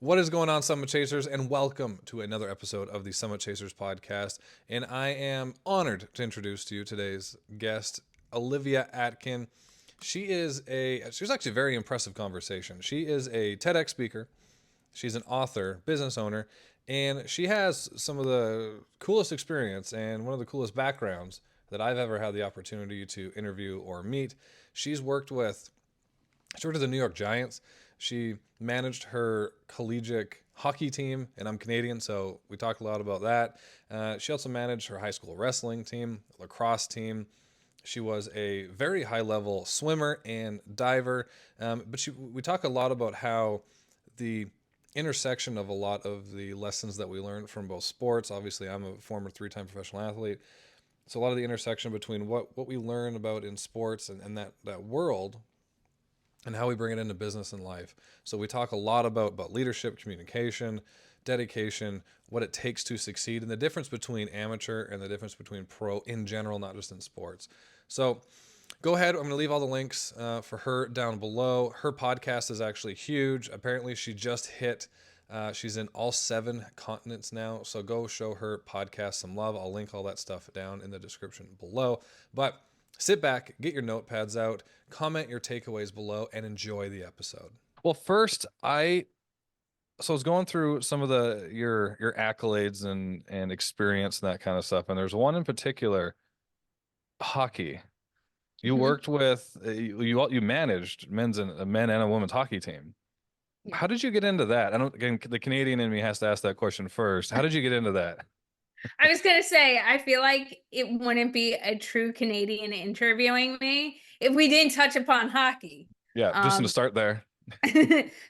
What is going on, Summit Chasers, and welcome to another episode of the Summit Chasers podcast. And I am honored to introduce to you today's guest, Olivia Atkin. She's actually a very impressive conversation. She is a TEDx speaker. She's an author, business owner, and she has some of the coolest experience and one of the coolest backgrounds that I've ever had the opportunity to interview or meet. She worked with the New York Giants. She managed her collegiate hockey team, and I'm Canadian, so we talked a lot about that. She also managed her high school wrestling team, lacrosse team. She was a very high level swimmer and diver. We talk a lot about how the intersection of a lot of the lessons that we learned from both sports. Obviously, I'm a former 3-time professional athlete. So a lot of the intersection between what we learn about in sports and that world and how we bring it into business and life. So we talk a lot about leadership, communication, dedication, what it takes to succeed, and the difference between amateur and the difference between pro in general, not just in sports. So go ahead. I'm going to leave all the links for her down below. Her podcast is actually huge. Apparently, she's in all 7 continents now. So go show her podcast some love. I'll link all that stuff down in the description below. But sit back, get your notepads out, comment your takeaways below, and enjoy the episode. Well, first, I was going through some of your accolades and experience and that kind of stuff, and there's one in particular, hockey. You Mhm. worked with you managed a men and a women's hockey team. Yeah. How did you get into that? I don't. Again, the Canadian in me has to ask that question first. How did you get into that? I was gonna say, I feel like it wouldn't be a true Canadian interviewing me if we didn't touch upon hockey. Yeah, just to Um, start there.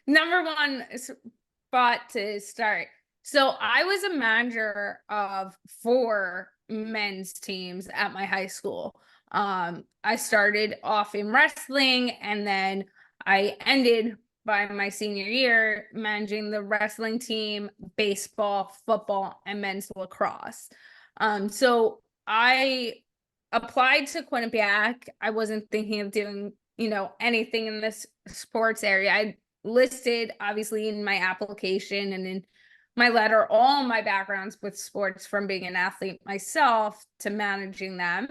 Number one spot to start. So I was a manager of 4 men's teams at my high school. I started off in wrestling, and then I ended by my senior year managing the wrestling team, baseball, football, and men's lacrosse. So I applied to Quinnipiac. I wasn't thinking of doing, anything in this sports area. I listed obviously in my application and in my letter all my backgrounds with sports, from being an athlete myself to managing them.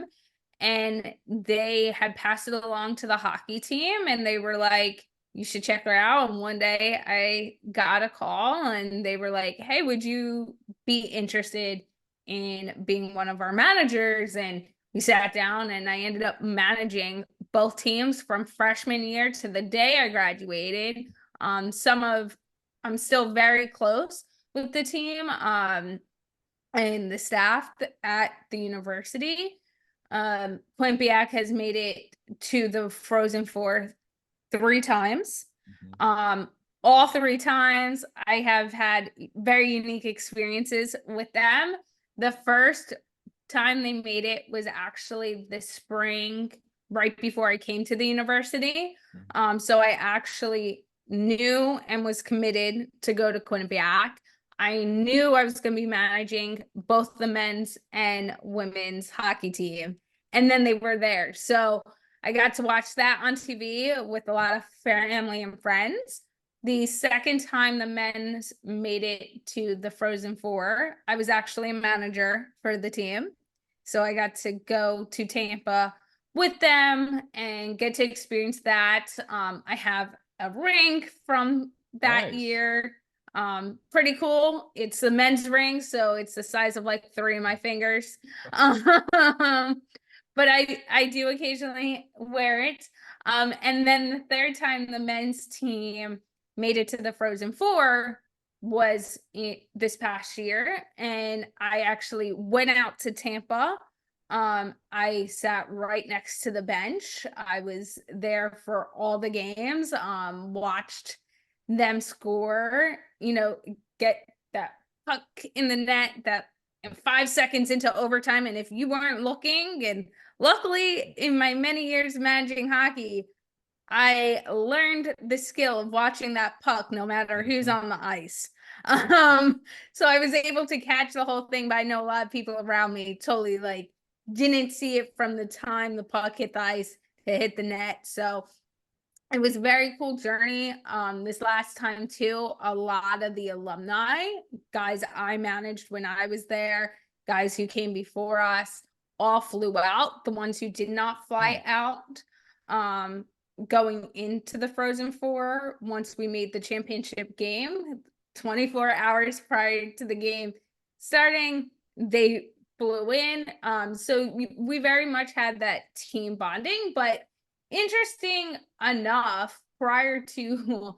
And they had passed it along to the hockey team, and they were like, you should check her out. And one day I got a call and they were like, hey, would you be interested in being one of our managers? And we sat down, and I ended up managing both teams from freshman year to the day I graduated. I'm still very close with the team and the staff at the university. Quinnipiac has made it to the Frozen Four 3 times. Mhm. All 3 times I have had very unique experiences with them. The first time they made it was actually the spring right before I came to the university. So I actually knew and was committed to go to Quinnipiac. I knew I was going to be managing both the men's and women's hockey team. And then they were there. So I got to watch that on TV with a lot of family and friends. The second time the men's made it to the Frozen Four, I was actually a manager for the team. So I got to go to Tampa with them and get to experience that. I have a ring from that Nice. year. Pretty cool. It's the men's ring, so it's the size of like 3 of my fingers. But I do occasionally wear it. And then the third time the men's team made it to the Frozen Four was this past year, and I actually went out to Tampa. I sat right next to the bench. I was there for all the games, watched them score, get that puck in the net that 5 seconds into overtime. And if you weren't looking, and luckily in my many years managing hockey, I learned the skill of watching that puck no matter who's Mhm. on the ice. So I was able to catch the whole thing, but I know a lot of people around me totally like didn't see it from the time the puck hit the ice to hit the net. So it was a very cool journey. This last time too, a lot of the alumni, guys I managed when I was there, guys who came before us, all flew out. The ones who did not fly out, um, going into the Frozen Four, once we made the championship game, 24 hours prior to the game starting, they flew in. So we very much had that team bonding, but interesting enough, prior to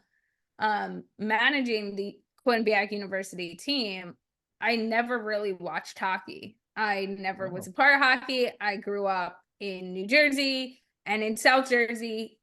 managing the Quinnipiac University team, I never really watched hockey. I never was a part of hockey. I grew up in New Jersey and in South Jersey,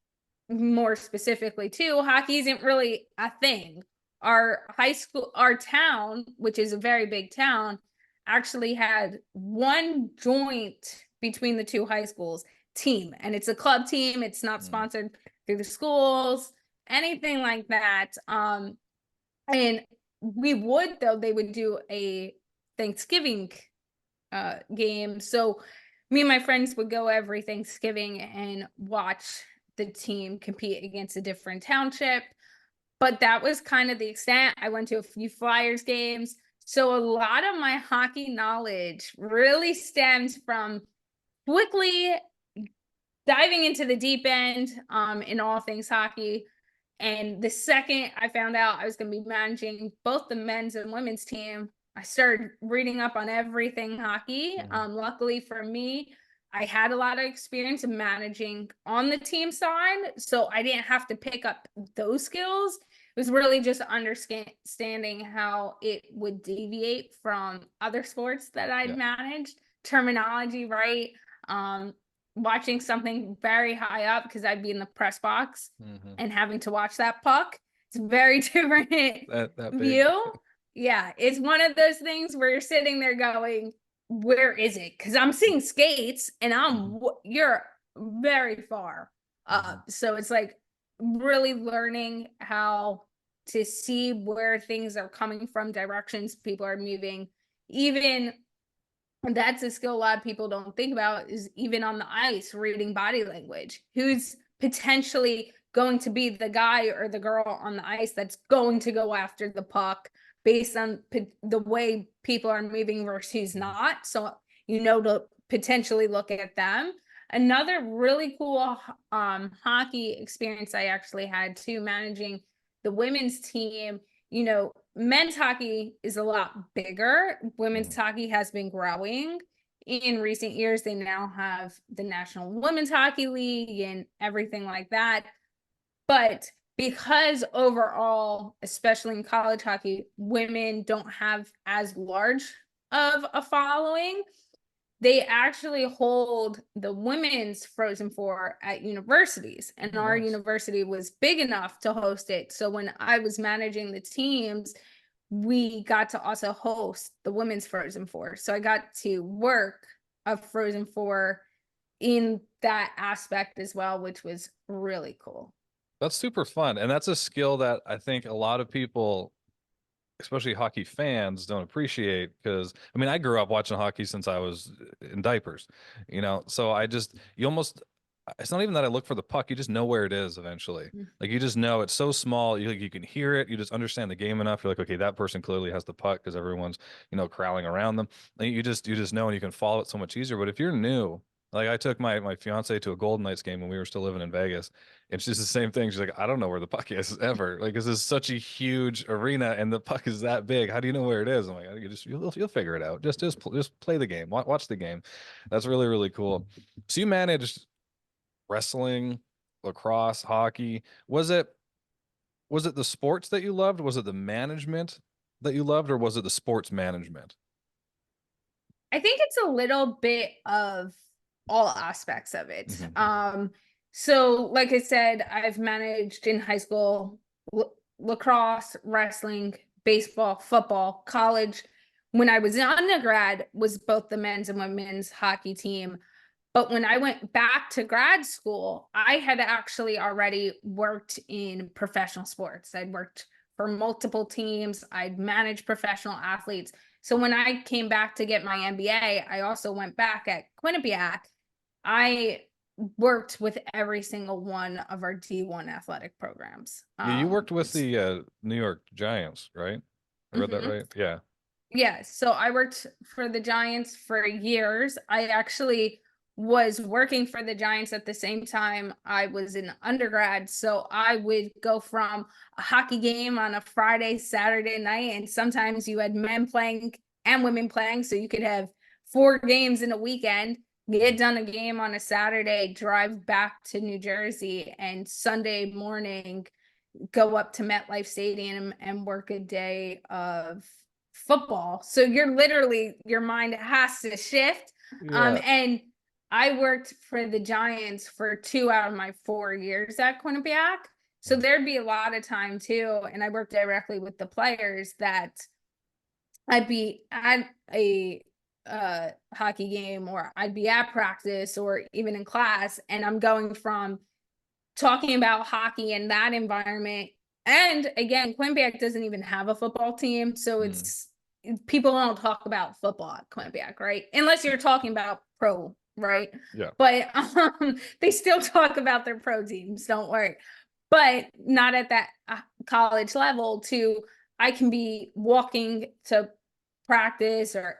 more specifically too. Hockey isn't really a thing. Our high school, our town, which is a very big town, actually had one joint between the two high schools team, and it's a club team. It's not sponsored through the schools, anything like that. And we would, though, they would do a Thanksgiving game. So me and my friends would go every Thanksgiving and watch the team compete against a different township. But that was kind of the extent. I went to a few Flyers games. So a lot of my hockey knowledge really stems from quickly diving into the deep end in all things hockey. And the second I found out I was going to be managing both the men's and women's team, I started reading up on everything hockey. Luckily for me, I had a lot of experience in managing on the team side, so I didn't have to pick up those skills. It was really just understanding how it would deviate from other sports that I'd managed, terminology, right? Watching something very high up, because I'd be in the press box and having to watch that puck. It's a very different that view. Yeah, it's one of those things where you're sitting there going, where is it? Because I'm seeing skates and you're very far up. So it's like really learning how to see where things are coming from, directions people are moving. Even that's a skill a lot of people don't think about, is even on the ice, reading body language. Who's potentially going to be the guy or the girl on the ice that's going to go after the puck based on the way people are moving versus who's not. So, to potentially look at them. Another really cool hockey experience I actually had too, managing the women's team. Men's hockey is a lot bigger. Women's hockey has been growing in recent years. They now have the National Women's Hockey League and everything like that. But because overall, especially in college hockey, women don't have as large of a following, they actually hold the women's Frozen Four at universities, and our university was big enough to host it. So when I was managing the teams, we got to also host the women's Frozen Four. So I got to work a Frozen Four in that aspect as well, which was really cool. That's super fun. And that's a skill that I think a lot of people, especially hockey fans, don't appreciate, because I grew up watching hockey since I was in diapers, so you almost, it's not even that I look for the puck, you just know where it is eventually. Like, you just know it's so small, you can hear it, you just understand the game enough, you're like, okay, that person clearly has the puck because everyone's crowding around them. And you just know, and you can follow it so much easier. But if you're new, like, I took my fiance to a Golden Knights game when we were still living in Vegas. It's just the same thing. She's like, I don't know where the puck is ever. Like, this is such a huge arena and the puck is that big. How do you know where it is? I'm like, you'll figure it out. Just play the game. Watch the game. That's really, really cool. So you managed wrestling, lacrosse, hockey. Was it the sports that you loved? Was it the management that you loved, or was it the sports management? I think it's a little bit of all aspects of it. So like I said, I've managed in high school lacrosse, wrestling, baseball, football. College, when I was an undergrad, was both the men's and women's hockey team. But when I went back to grad school, I had actually already worked in professional sports. I'd worked for multiple teams. I'd managed professional athletes. So when I came back to get my MBA, I also went back at Quinnipiac. I worked with every single one of our D1 athletic programs. Yeah, you worked with the New York Giants, right? I read that right? Yeah. Yeah, so I worked for the Giants for years. I actually was working for the Giants at the same time I was in undergrad. So I would go from a hockey game on a Friday, Saturday night, and sometimes you had men playing and women playing. So you could have 4 games in a weekend, get done a game on a Saturday, drive back to New Jersey, and Sunday morning go up to MetLife Stadium and work a day of football. So you're literally, your mind has to shift. Yeah. And I worked for the Giants for 2 out of my 4 years at Quinnipiac. So there'd be a lot of time too. And I worked directly with the players that I'd be at a hockey game, or I'd be at practice, or even in class. And I'm going from talking about hockey in that environment. And again, Quinnipiac doesn't even have a football team. So it's, people don't talk about football at Quinnipiac, right? Unless you're talking about pro, right? Yeah. But they still talk about their pro teams, don't worry. But not at that college level. To, I can be walking to practice or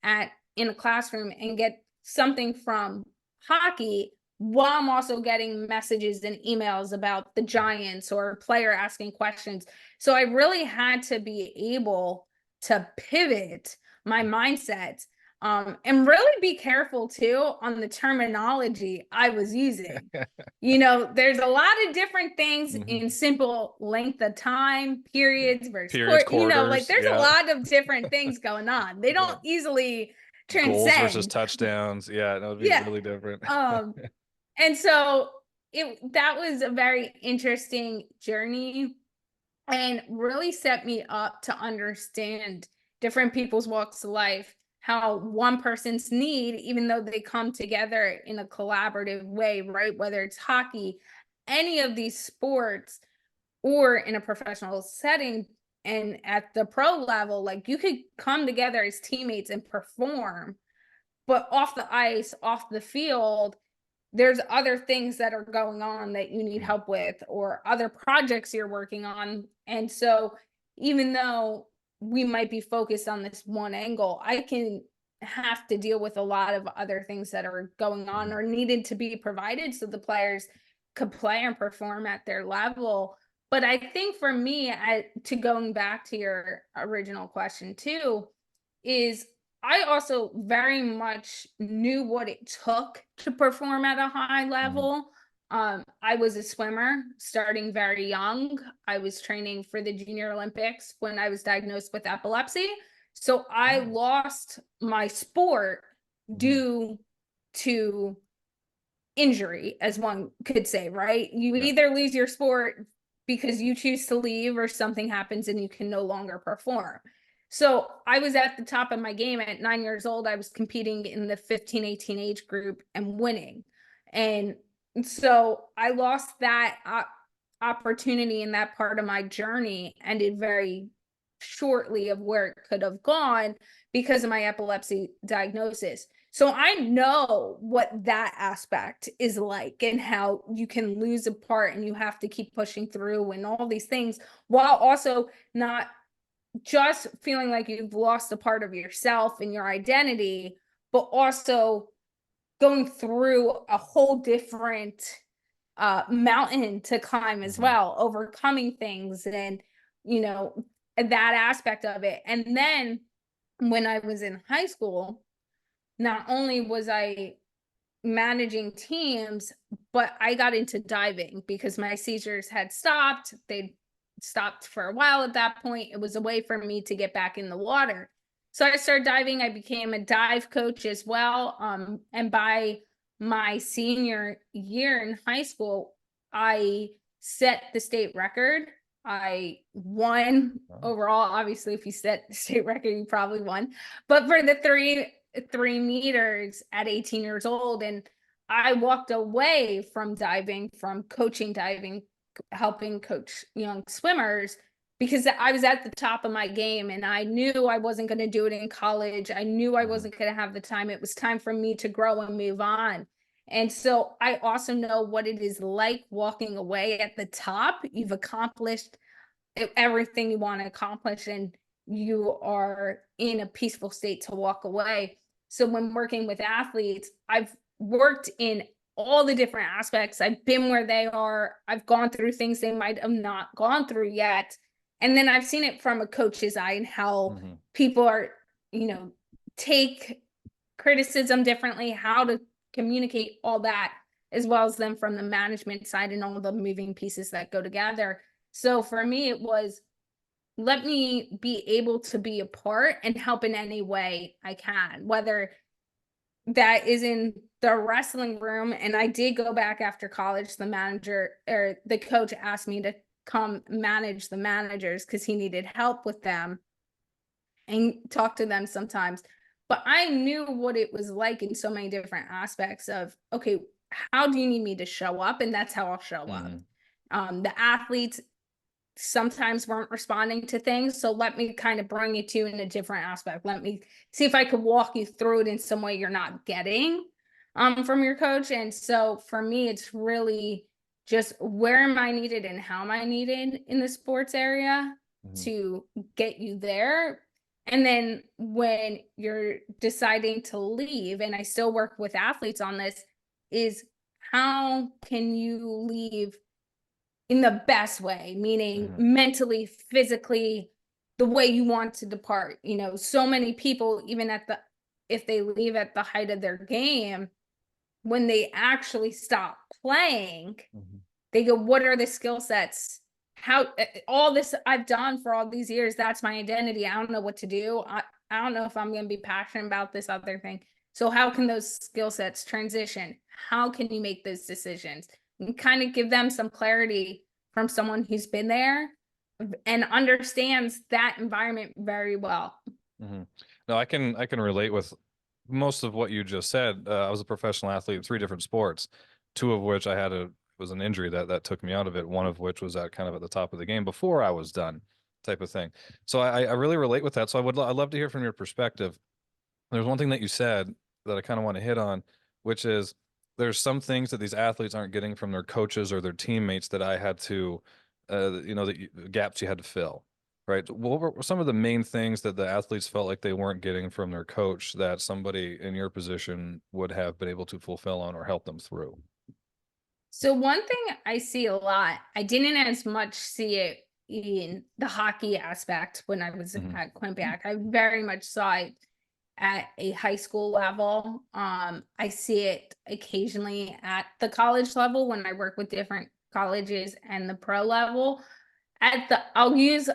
at in a classroom and get something from hockey while I'm also getting messages and emails about the Giants or a player asking questions. So I really had to be able to pivot my mindset, and really be careful too on the terminology I was using. There's a lot of different things in simple length of time, periods versus Periods, like quarters. there's a Yeah. lot of different things going on. They don't easily Goals versus transcend. touchdowns. Yeah, that would be Yeah. really different. And so that was a very interesting journey, and really set me up to understand different people's walks of life, how one person's need, even though they come together in a collaborative way, right? Whether it's hockey, any of these sports, or in a professional setting, and at the pro level, like you could come together as teammates and perform, but off the ice, off the field, there's other things that are going on that you need help with, or other projects you're working on. And so even though we might be focused on this one angle, I can have to deal with a lot of other things that are going on or needed to be provided so the players could play and perform at their level. But I think for me, to going back to your original question too, is I also very much knew what it took to perform at a high level. I was a swimmer starting very young. I was training for the Junior Olympics when I was diagnosed with epilepsy. So I lost my sport due to injury, as one could say, right? You either lose your sport because you choose to leave, or something happens and you can no longer perform. So I was at the top of my game at 9 years old. I was competing in the 15-18 age group and winning. And so I lost that opportunity, in that part of my journey ended very shortly of where it could have gone because of my epilepsy diagnosis. So I know what that aspect is like, and how you can lose a part and you have to keep pushing through and all these things, while also not just feeling like you've lost a part of yourself and your identity, but also going through a whole different mountain to climb as well, overcoming things, and that aspect of it. And then when I was in high school, not only was I managing teams, but I got into diving because my seizures had stopped. They'd stopped for a while at that point. It was a way for me to get back in the water. So I started diving. I became a dive coach as well. And by my senior year in high school, I set the state record. I won overall. Obviously, if you set the state record, you probably won. But for the 3 meters at 18 years old, and I walked away from diving, from coaching diving, helping coach young swimmers, because I was at the top of my game, and I knew I wasn't going to do it in college. I knew I wasn't going to have the time. It was time for me to grow and move on. And so I also know what it is like walking away at the top. You've accomplished everything you want to accomplish, and you are in a peaceful state to walk away. So when working with athletes, I've worked in all the different aspects. I've been where they are. I've gone through things they might have not gone through yet. And then I've seen it from a coach's eye and how people are, take criticism differently, how to communicate all that, as well as them from the management side and all the moving pieces that go together. So for me, it was, let me be able to be a part and help in any way I can, whether that is in the wrestling room. And I did go back after college. The manager or the coach asked me to come manage the managers because he needed help with them and talk to them sometimes. But I knew what it was like in so many different aspects of, okay, how do you need me to show up? And that's how I'll show up. The athletes sometimes weren't responding to things. So let me kind of bring it to you in a different aspect. Let me see if I could walk you through it in some way you're not getting from your coach. And so for me, it's really just where am I needed and how am I needed in the sports area to get you there. And then when you're deciding to leave, and I still work with athletes on this, is how can you leave in the best way, meaning mentally, physically, the way you want to depart. So many people, even if they leave at the height of their game, when they actually stop playing, they go, what are the skill sets? How all this I've done for all these years, that's my identity. I don't know what to do. I don't know if I'm going to be passionate about this other thing. So how can those skill sets transition? How can you make those decisions? And kind of give them some clarity from someone who's been there and understands that environment very well. No, I can relate with most of what you just said. I was a professional athlete in 3 different sports, 2 of which I had was an injury that took me out of it. One of which was at kind of at the top of the game before I was done, type of thing. So I really relate with that. So I'd love to hear from your perspective. There's one thing that you said that I kind of want to hit on, which is there's some things that these athletes aren't getting from their coaches or their teammates that I had to, the gaps you had to fill, right? What were some of the main things that the athletes felt like they weren't getting from their coach that somebody in your position would have been able to fulfill on or help them through? So one thing I see a lot, I didn't as much see it in the hockey aspect when I was at Quinnipiac. I very much saw it at a high school level. I see it occasionally at the college level when I work with different colleges and the pro level. I'll use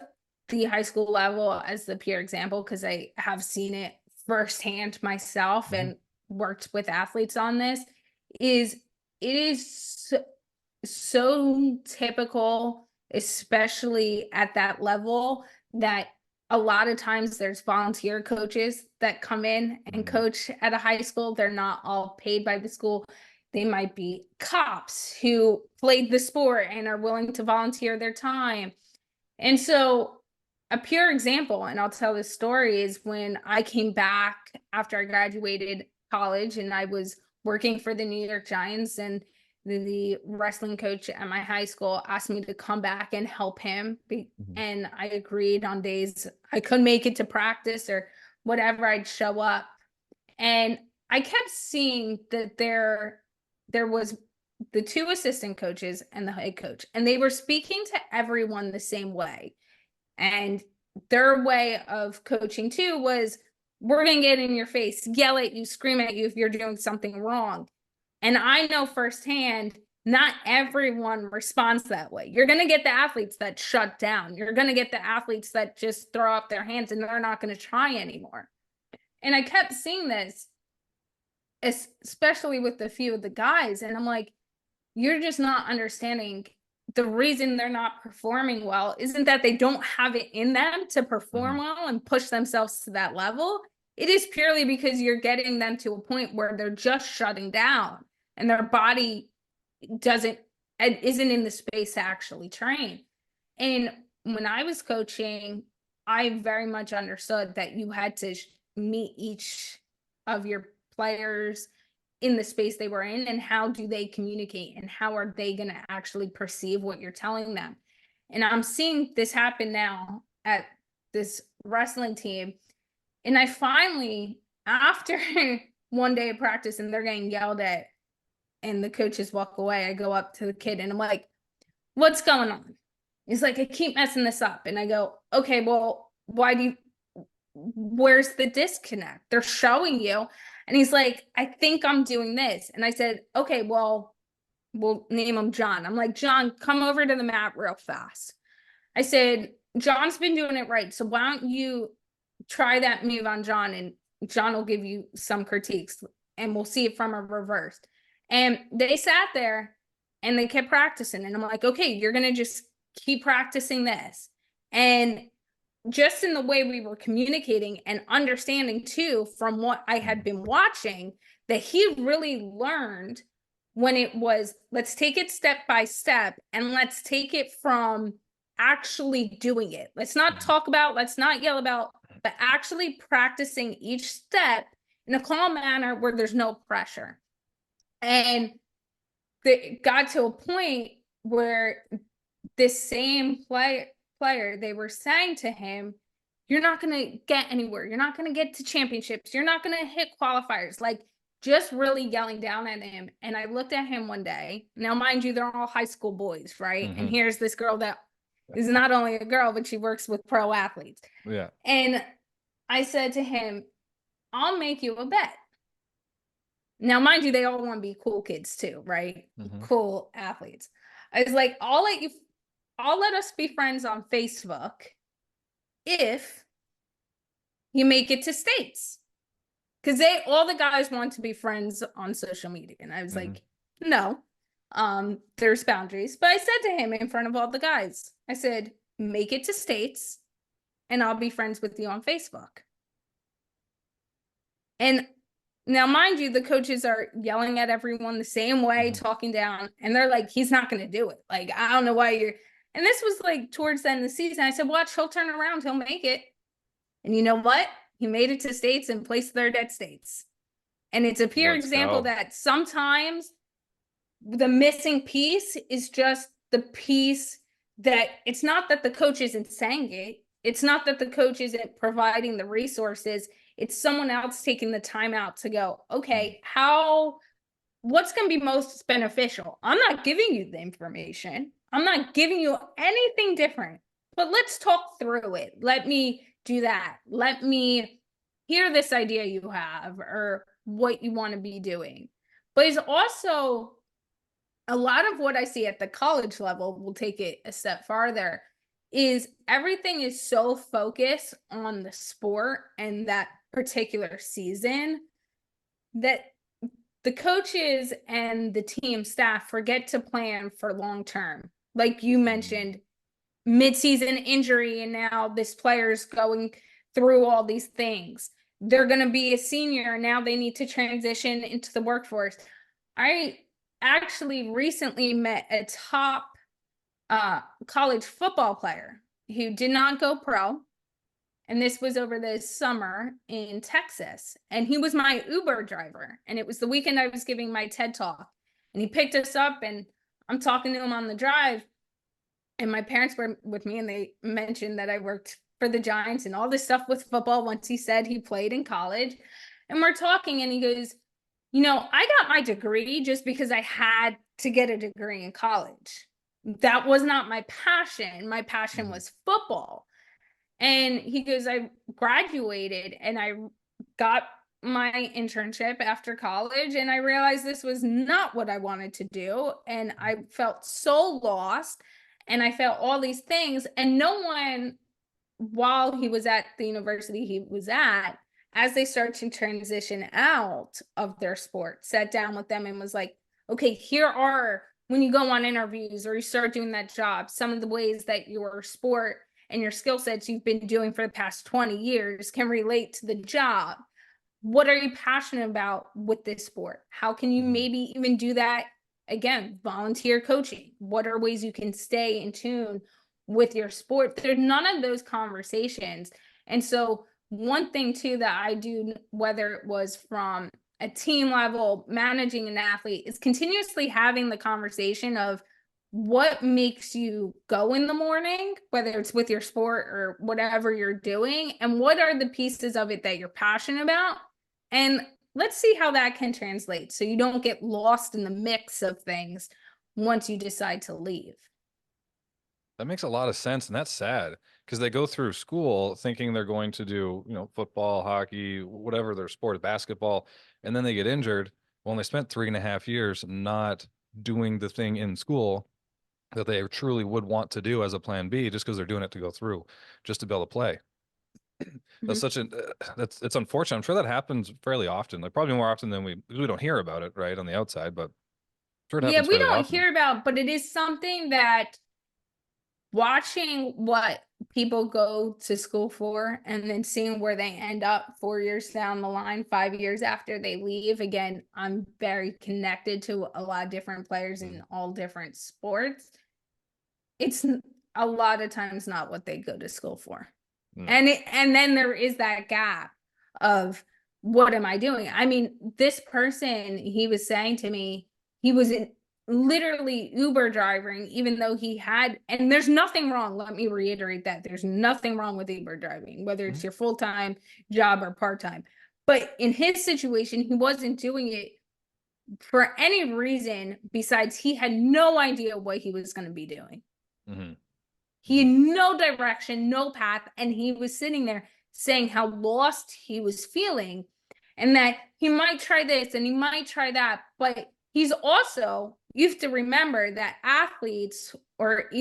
the high school level as the pure example because I have seen it firsthand myself and worked with athletes on this. It is so typical, especially at that level, that a lot of times there's volunteer coaches that come in and coach at a high school. They're not all paid by the school. They might be cops who played the sport and are willing to volunteer their time. And so a pure example, and I'll tell this story, is when I came back after I graduated college and I was working for the New York Giants, and the wrestling coach at my high school asked me to come back and help him. And I agreed on days I couldn't make it to practice or whatever, I'd show up. And I kept seeing that there was the 2 assistant coaches and the head coach, and they were speaking to everyone the same way. And their way of coaching too was, we're going to get in your face, yell at you, scream at you if you're doing something wrong. And I know firsthand, not everyone responds that way. You're going to get the athletes that shut down. You're going to get the athletes that just throw up their hands and they're not going to try anymore. And I kept seeing this, especially with a few of the guys. And I'm like, you're just not understanding the reason they're not performing well isn't that they don't have it in them to perform well and push themselves to that level. It is purely because you're getting them to a point where they're just shutting down and their body isn't in the space to actually train. And when I was coaching, I very much understood that you had to meet each of your players in the space they were in, and how do they communicate, and how are they going to actually perceive what you're telling them. And I'm seeing this happen now at this wrestling team. And I finally, after one day of practice and they're getting yelled at and the coaches walk away, I go up to the kid and I'm like, what's going on? He's like, I keep messing this up. And I go, okay, well, where's the disconnect? They're showing you. And he's like, I think I'm doing this. And I said, okay, well, we'll name him John. I'm like, John, come over to the mat real fast. I said, John's been doing it right. So why don't you try that move on John, and John will give you some critiques and we'll see it from a reverse. And they sat there and they kept practicing. And I'm like, okay, you're going to just keep practicing this. And just in the way we were communicating and understanding too, from what I had been watching, that he really learned when it was, let's take it step by step and let's take it from actually doing it. Let's not talk about, let's not yell about, but actually practicing each step in a calm manner where there's no pressure. And it got to a point where this same player, they were saying to him, you're not going to get anywhere. You're not going to get to championships. You're not going to hit qualifiers. Like, just really yelling down at him. And I looked at him one day. Now, mind you, they're all high school boys, right? And here's this girl that is not only a girl, but she works with pro athletes. Yeah. And I said to him, I'll make you a bet. Now, mind you, they all want to be cool kids too, right? Cool athletes. I was like, I'll let us be friends on Facebook if you make it to states. Because all the guys want to be friends on social media. And I was like, no, there's boundaries. But I said to him in front of all the guys, I said, make it to states and I'll be friends with you on Facebook. And now, mind you, the coaches are yelling at everyone the same way, talking down, and they're like, he's not going to do it. Like, I don't know why you're, and this was like towards the end of the season. I said, watch, he'll turn around, he'll make it. And you know what? He made it to states and placed third at states. And it's a pure example that sometimes the missing piece is just the piece that it's not that the coach isn't saying it. It's not that the coach isn't providing the resources. It's someone else taking the time out to go, okay, what's going to be most beneficial? I'm not giving you the information. I'm not giving you anything different, but let's talk through it. Let me do that. Let me hear this idea you have or what you want to be doing. But it's also a lot of what I see at the college level, we'll take it a step farther, is everything is so focused on the sport and that particular season that the coaches and the team staff forget to plan for long term. Like you mentioned, mid-season injury, and now this player's going through all these things. They're going to be a senior, and now they need to transition into the workforce. I actually recently met a top college football player who did not go pro. And this was over the summer in Texas. And he was my Uber driver. And it was the weekend I was giving my TED talk. And he picked us up and I'm talking to him on the drive. And my parents were with me and they mentioned that I worked for the Giants and all this stuff with football once he said he played in college. And we're talking and he goes, you know, I got my degree just because I had to get a degree in college. That was not my passion. My passion was football. And he goes, I graduated and I got my internship after college and I realized this was not what I wanted to do. And I felt so lost and I felt all these things. And no one, while he was at the university he was at, as they start to transition out of their sport, sat down with them and was like, okay, here are, when you go on interviews or you start doing that job, some of the ways that your sport and your skill sets you've been doing for the past 20 years can relate to the job. What are you passionate about with this sport? How can you maybe even do that? Again, volunteer coaching. What are ways you can stay in tune with your sport? There's none of those conversations. And so one thing too that I do, whether it was from a team level, managing an athlete, is continuously having the conversation of what makes you go in the morning, whether it's with your sport or whatever you're doing, and what are the pieces of it that you're passionate about. And let's see how that can translate so you don't get lost in the mix of things once you decide to leave. That makes a lot of sense, and that's sad because they go through school thinking they're going to do, football, hockey, whatever their sport, basketball, and then they get injured. Well, they spent 3.5 years not doing the thing in school that they truly would want to do as a plan B, just because they're doing it to go through, just to be able to play. That's Mhm. such an it's unfortunate. I'm sure that happens fairly often, like probably more often than we don't hear about it right on the outside, but I'm sure it Yeah, happens we fairly don't often. hear about, but it is something that watching what people go to school for and then seeing where they end up 4 years down the line, 5 years after they leave. Again, I'm very connected to a lot of different players in Mm, all different sports. It's a lot of times not what they go to school for. no. And then there is that gap of what am I doing? I mean, this person, he was saying to me, he was literally Uber driving, even though he had, and there's nothing wrong. Let me reiterate that there's nothing wrong with Uber driving, whether it's Mhm. your full-time job or part-time. But in his situation, he wasn't doing it for any reason besides he had no idea what he was going to be doing. Mhm. He had Mhm. no direction, no path, and he was sitting there saying how lost he was feeling and that he might try this and he might try that. But he's also, you have to remember that athletes, or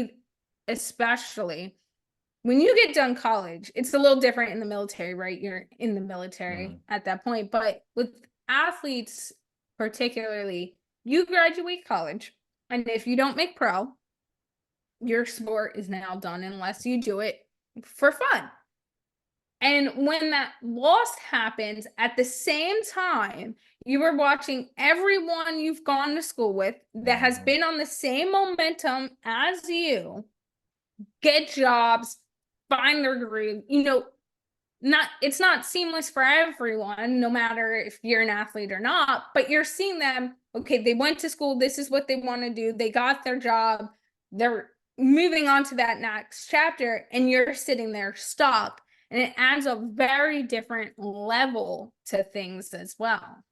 especially when you get done college, it's a little different in the military, right? You're in the military Mhm. at that point. But with athletes, particularly, you graduate college, and if you don't make pro, your sport is now done unless you do it for fun. And when that loss happens at the same time, you are watching everyone you've gone to school with that has Mhm. been on the same momentum as you get jobs, find their groove. Not it's not seamless for everyone, no matter if you're an athlete or not, but you're seeing them, okay, they went to school, this is what they want to do, they got their job, they're moving on to that next chapter, and you're sitting there stuck. And it adds a very different level to things as well.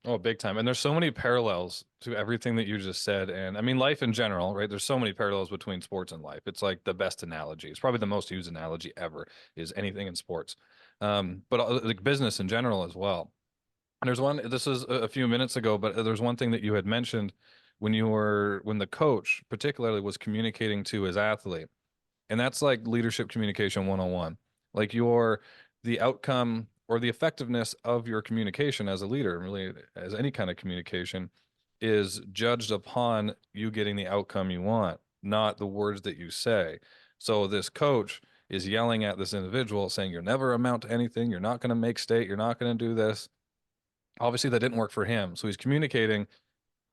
Oh, big time. And there's so many parallels to everything that you just said. And I mean, life in general, right? There's so many parallels between sports and life. It's like the best analogy. It's probably the most used analogy ever is anything in sports. But like business in general as well. And there's one, this is a few minutes ago, but there's one thing that you had mentioned when the coach particularly was communicating to his athlete. And that's like leadership communication 101. Like the outcome or the effectiveness of your communication as a leader, really as any kind of communication, is judged upon you getting the outcome you want, not the words that you say. So this coach is yelling at this individual saying, "You're never amount to anything. You're not going to make state. You're not going to do this." Obviously, that didn't work for him. So he's communicating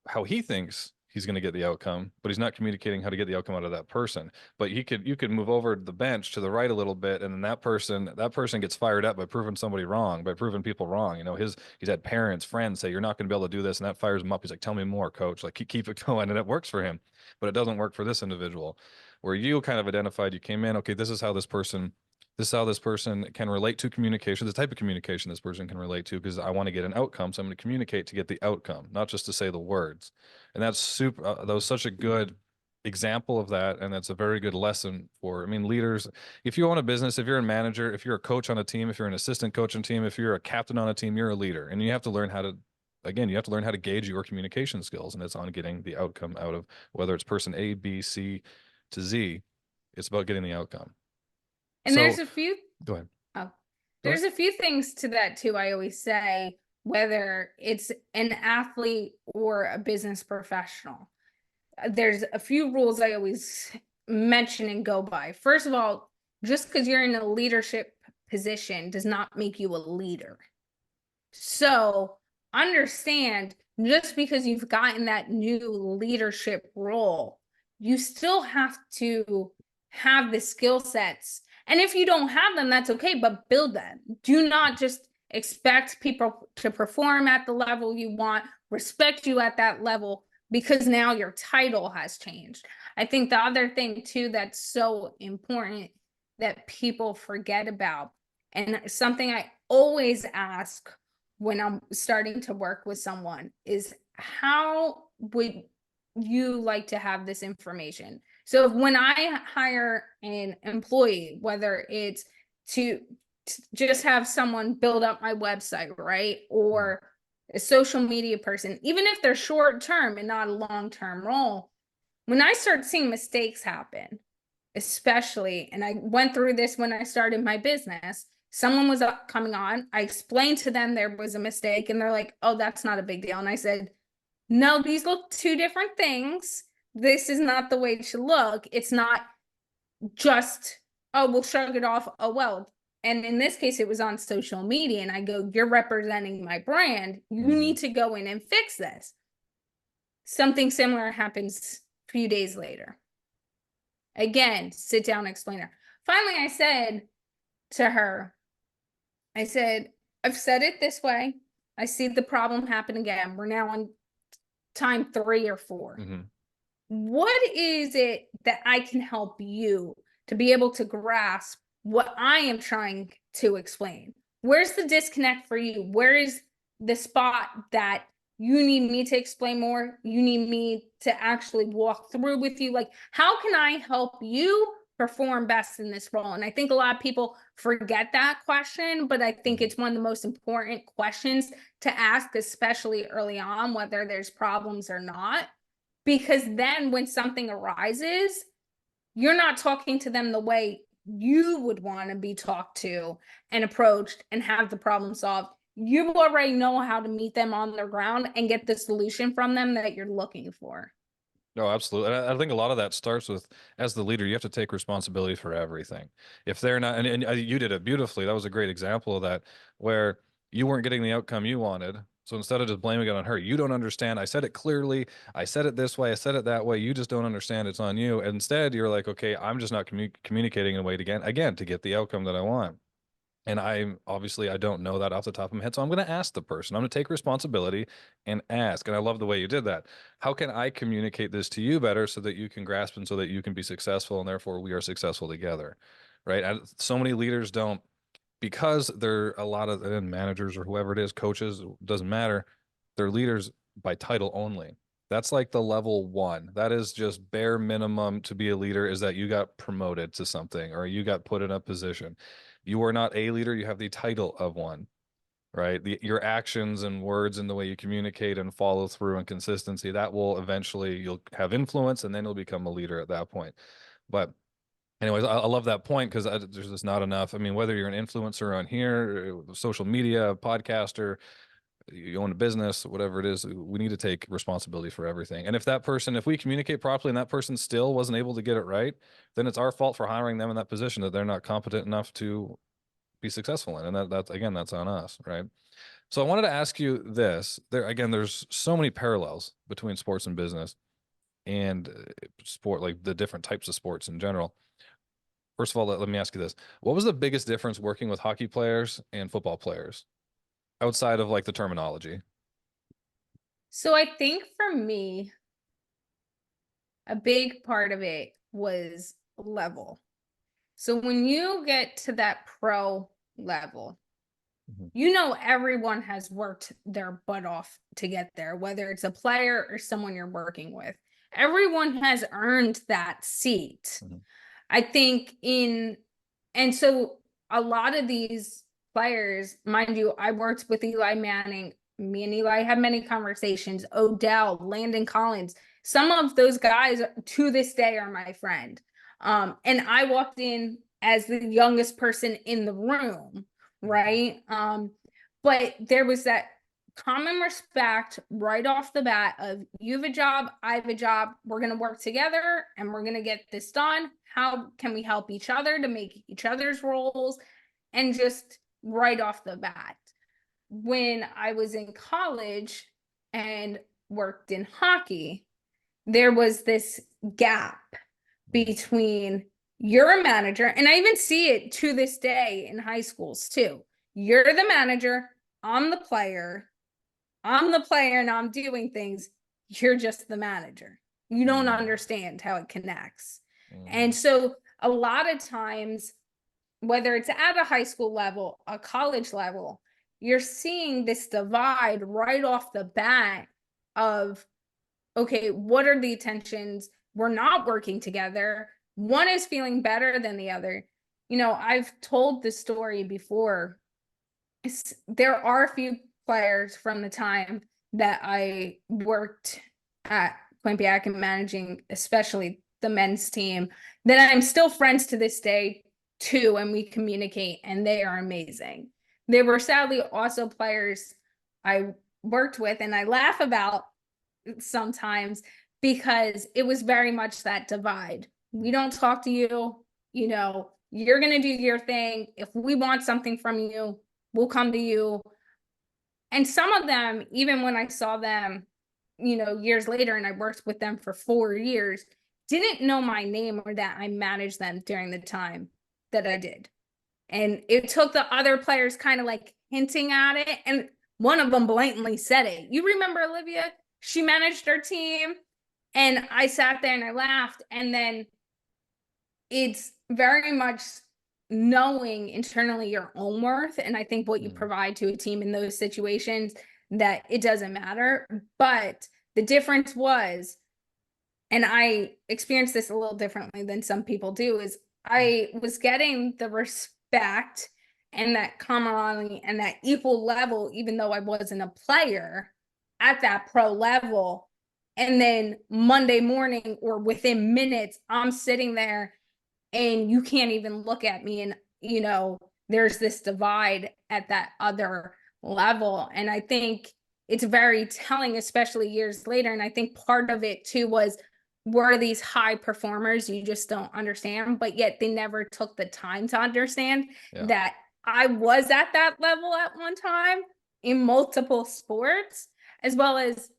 how he thinks he's going to get the outcome, but he's not communicating how to get the outcome out of that person. But you could move over the bench to the right a little bit, and then that person gets fired up by proving somebody wrong, by proving people wrong. He's had parents, friends say you're not going to be able to do this, and that fires him up. He's like, "Tell me more, coach." Like keep it going, and it works for him, but it doesn't work for this individual. Where you kind of identified, you came in, okay, this is how this person can relate to communication, the type of communication this person can relate to, because I want to get an outcome. So I'm going to communicate to get the outcome, not just to say the words. And that's super, that was such a good example of that. And that's a very good lesson for, I mean, leaders. If you own a business, if you're a manager, if you're a coach on a team, if you're an assistant coach on a team, if you're a captain on a team, you're a leader. And you have to learn how to, again, you have to learn how to gauge your communication skills. And it's on getting the outcome out of whether it's person A, B, C to Z. It's about getting the outcome. And So there's a few go ahead. Oh, Go there's ahead. a few things to that too. I always say, whether it's an athlete or a business professional, there's a few rules I always mention and go by. First of all, just because you're in a leadership position does not make you a leader. So understand, just because you've gotten that new leadership role, you still have to have the skill sets. And if you don't have them, that's okay, but build them. Do not just expect people to perform at the level you want, respect you at that level, because now your title has changed. I think the other thing too that's so important that people forget about, and something I always ask when I'm starting to work with someone, is how would you like to have this information? So when I hire an employee, whether it's to just have someone build up my website, right? Or a social media person, even if they're short term and not a long term role, when I start seeing mistakes happen, especially, and I went through this when I started my business, someone was coming on, I explained to them there was a mistake, and they're like, oh, that's not a big deal. And I said, no, these look two different things. This is not the way it should look. It's not just, oh, we'll shrug it off. Oh, well. And in this case, it was on social media. And I go, you're representing my brand. You need to go in and fix this. Something similar happens a few days later. Again, sit down, explain her. Finally, I said to her, I said, I've said it this way. I see the problem happen again. We're now on time 3 or 4. What is it that I can help you to be able to grasp what I am trying to explain? Where's the disconnect for you? Where is the spot that you need me to explain more? You need me to actually walk through with you? Like, how can I help you perform best in this role? And I think a lot of people forget that question, but I think it's one of the most important questions to ask, especially early on, whether there's problems or not. Because then when something arises, you're not talking to them the way you would want to be talked to and approached and have the problem solved. You already know how to meet them on their ground and get the solution from them that you're looking for. No, absolutely. And I think a lot of that starts with, as the leader, you have to take responsibility for everything. If they're not, and you did it beautifully. That was a great example of that, where you weren't getting the outcome you wanted. So instead of just blaming it on her, you don't understand. I said it clearly. I said it this way. I said it that way. You just don't understand. It's on you. And instead, you're like, okay, I'm just not communicating in a way to again, to get the outcome that I want. And I don't know that off the top of my head. So I'm going to ask the person. I'm going to take responsibility and ask. And I love the way you did that. How can I communicate this to you better so that you can grasp and so that you can be successful and therefore we are successful together? Right. So many leaders don't, because they're a lot of managers or whoever it is, coaches, doesn't matter. They're leaders by title only. That's like the level 1. That is just bare minimum to be a leader, is that you got promoted to something or you got put in a position. You are not a leader. You have the title of one, right? Your actions and words and the way you communicate and follow through and consistency, that will eventually, you'll have influence and then you'll become a leader at that point. But anyways, I love that point, because there's just not enough. I mean, whether you're an influencer on here, social media, podcaster, you own a business, whatever it is, we need to take responsibility for everything. And if we communicate properly and that person still wasn't able to get it right, then it's our fault for hiring them in that position that they're not competent enough to be successful in. And that's on us, right? So I wanted to ask you this. There's so many parallels between sports and business and sport, like the different types of sports in general. First of all, let me ask you this. What was the biggest difference working with hockey players and football players outside of like the terminology? So I think for me, a big part of it was level. So when you get to that pro level, you know, everyone has worked their butt off to get there, whether it's a player or someone you're working with. Everyone has earned that seat. I think and so a lot of these players, mind you, I worked with Eli Manning. Me and Eli had many conversations. Odell, Landon Collins, some of those guys to this day are my friend. And I walked in as the youngest person in the room, right? But there was that common respect right off the bat of, you have a job, I have a job, we're going to work together and we're going to get this done. How can we help each other to make each other's roles? And just right off the bat, when I was in college and worked in hockey, there was this gap between, you're a manager, and I even see it to this day in high schools too. you're the manager, I'm the player, and I'm doing things. You're just the manager. You don't understand how it connects. And so a lot of times, whether it's at a high school level, a college level, you're seeing this divide right off the bat of, okay, what are the tensions? We're not working together. One is feeling better than the other. You know, I've told this story before. There are a few players from the time that I worked at Quimpiac and managing, especially the men's team, that I'm still friends to this day too, and we communicate, and they are amazing. There were sadly also players I worked with and I laugh about sometimes because it was very much that divide. We don't talk to you, you know, you're going to do your thing. If we want something from you, we'll come to you. And some of them, even when I saw them, you know, years later, and I worked with them for 4 years, didn't know my name or that I managed them during the time that I did. And it took the other players kind of like hinting at it. And one of them blatantly said it. You remember Olivia? She managed her team. And I sat there and I laughed. And then it's very much knowing internally your own worth. And I think what you provide to a team in those situations, that it doesn't matter. But the difference was, and I experienced this a little differently than some people do, is I was getting the respect and that camaraderie and that equal level, even though I wasn't a player at that pro level. And then Monday morning or within minutes, I'm sitting there and you can't even look at me. And, you know, there's this divide at that other level. And I think it's very telling, especially years later. And I think part of it too was, were these high performers you just don't understand, but yet they never took the time to understand that I was at that level at one time in multiple sports, as well as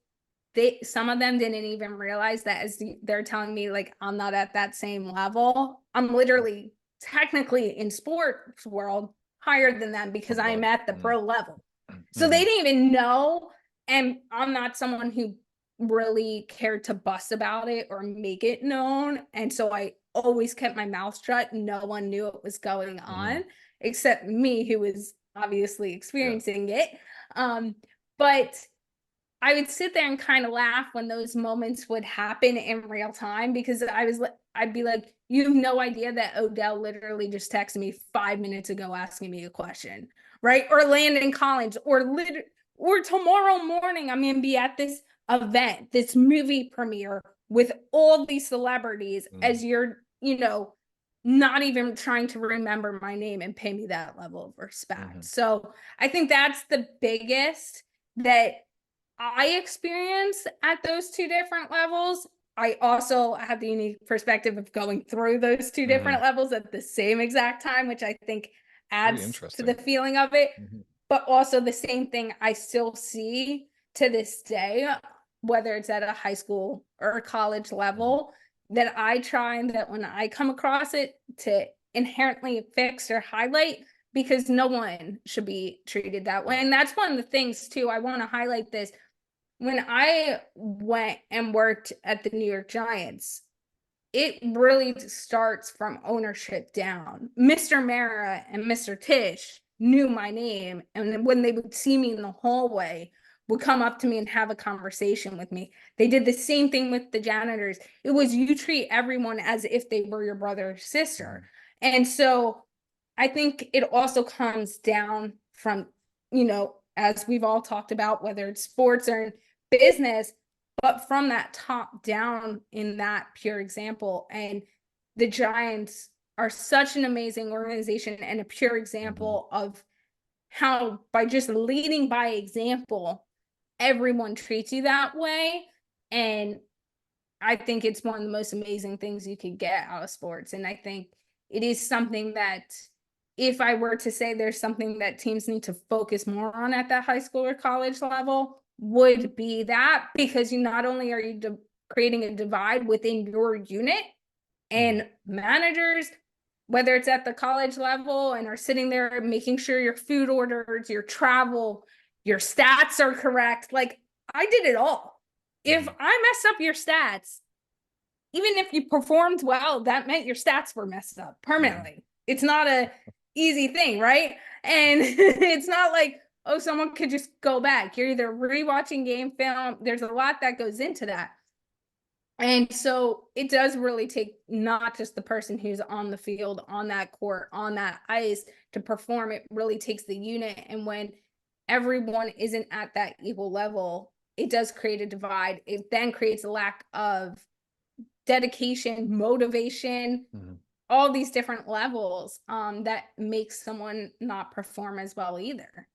some of them didn't even realize that as they're telling me, like, I'm not at that same level. I'm literally technically in sports world higher than them because I'm at the pro level. So they didn't even know. And I'm not someone who really cared to bust about it or make it known. And so I always kept my mouth shut. No one knew what was going on except me, who was obviously experiencing it. But I would sit there and kind of laugh when those moments would happen in real time, because I'd be like, you have no idea that Odell literally just texted me 5 minutes ago asking me a question, right? Or Landon Collins, or tomorrow morning I'm gonna be at this event, this movie premiere with all these celebrities, as you're, you know, not even trying to remember my name and pay me that level of respect. So I think that's the biggest that I experienced at those two different levels. I also had the unique perspective of going through those two different levels at the same exact time, which I think adds to the feeling of it. But also the same thing I still see to this day, whether it's at a high school or a college level, that I try, and that when I come across it, to inherently fix or highlight, because no one should be treated that way. And that's one of the things too, I want to highlight this. When I went and worked at the New York Giants, it really starts from ownership down. Mr. Mara and Mr. Tish knew my name, and when they would see me in the hallway, would come up to me and have a conversation with me. They did the same thing with the janitors. It was, you treat everyone as if they were your brother or sister. And so I think it also comes down from, you know, as we've all talked about, whether it's sports or business, but from that top down in that pure example. And the Giants are such an amazing organization and a pure example of how, by just leading by example, everyone treats you that way. And I think it's one of the most amazing things you could get out of sports. And I think it is something that, if I were to say there's something that teams need to focus more on at that high school or college level, would be that, because you not only are you creating a divide within your unit, and managers, whether it's at the college level and are sitting there making sure your food orders, your travel, your stats are correct. Like, I did it all. If I messed up your stats, even if you performed well, that meant your stats were messed up permanently. It's not a easy thing, right? And it's not like, oh, someone could just go back. You're either rewatching game film. There's a lot that goes into that. And so it does really take not just the person who's on the field, on that court, on that ice to perform. It really takes the unit. And when everyone isn't at that equal level, it does create a divide. It then creates a lack of dedication, motivation, all these different levels that makes someone not perform as well either.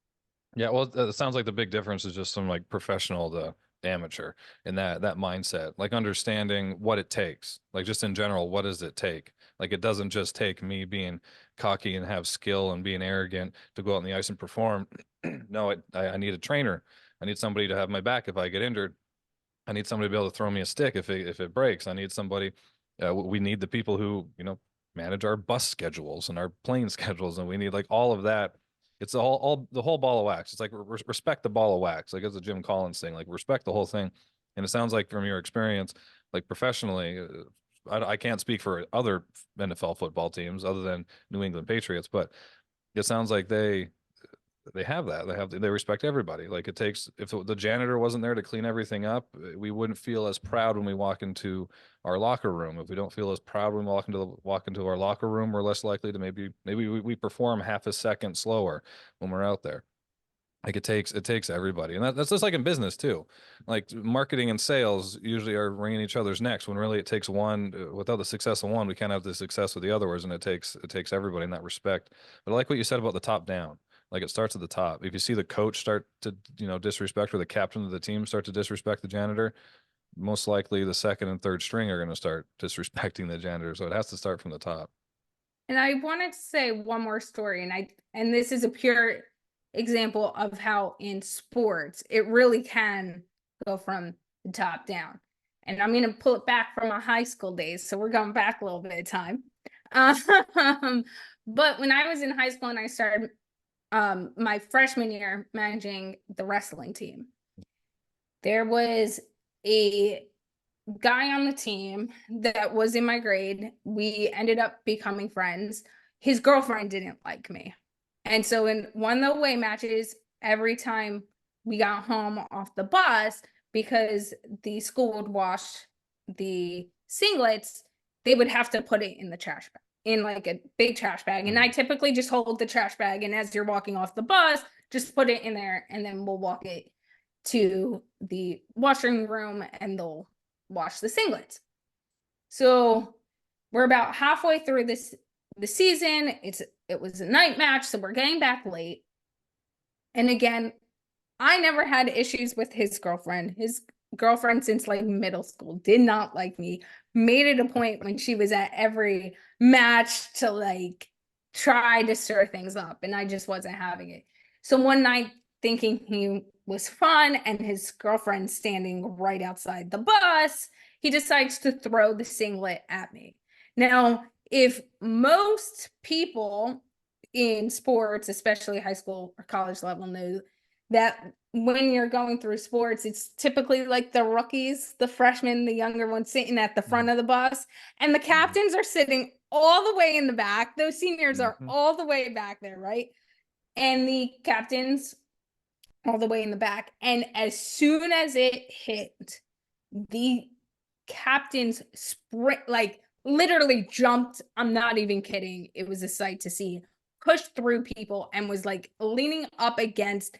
Yeah, well, it sounds like the big difference is just from like professional to amateur in that mindset, like understanding what it takes, like just in general, what does it take? Like it doesn't just take me being cocky and have skill and being arrogant to go out on the ice and perform. No, I need a trainer. I need somebody to have my back if I get injured. I need somebody to be able to throw me a stick if it breaks. I need somebody. We need the people who manage our bus schedules and our plane schedules, and we need like all of that. It's all the whole ball of wax. It's like respect the ball of wax, like it's a Jim Collins thing. Like respect the whole thing. And it sounds like from your experience, like professionally, I can't speak for other NFL football teams other than New England Patriots, but it sounds like they have that. They respect everybody. Like it takes, if the janitor wasn't there to clean everything up, we wouldn't feel as proud when we walk into our locker room. If we don't feel as proud when we walk into our locker room, we're less likely to maybe we perform half a second slower when we're out there. Like it takes everybody. And that's just like in business too. Like marketing and sales usually are wringing each other's necks when really it takes one. Without the success of one, we can't have the success of the others. And it takes everybody in that respect. But I like what you said about the top down. Like it starts at the top. If you see the coach start to disrespect, or the captain of the team start to disrespect the janitor, most likely the second and third string are going to start disrespecting the janitor. So it has to start from the top. And I wanted to say one more story, and this is a pure example of how in sports it really can go from the top down. And I'm going to pull it back from my high school days, so we're going back a little bit of time. But when I was in high school and I started my freshman year managing the wrestling team, there was a guy on the team that was in my grade. We ended up becoming friends. His girlfriend didn't like me. And so in one of the away matches, every time we got home off the bus, because the school would wash the singlets, they would have to put it in the trash bag, in like a big trash bag. And I typically just hold the trash bag, and as you're walking off the bus, just put it in there, and then we'll walk it to the washing room and they'll wash the singlets. So we're about halfway through the season. It was a night match, so we're getting back late. And again, I never had issues with his girlfriend. His girlfriend since like middle school did not like me. Made it a point when she was at every match to like try to stir things up, and I just wasn't having it. So one night, thinking he was fun and his girlfriend standing right outside the bus, he decides to throw the singlet at me. Now, if most people in sports, especially high school or college level, know that when you're going through sports, it's typically like the rookies, the freshmen, the younger ones sitting at the front of the bus, and the captains are sitting all the way in the back. Those seniors are all the way back there, right? And the captains all the way in the back. And as soon as it hit, the captains sprint, like literally jumped. I'm not even kidding. It was a sight to see. Pushed through people and was like leaning up against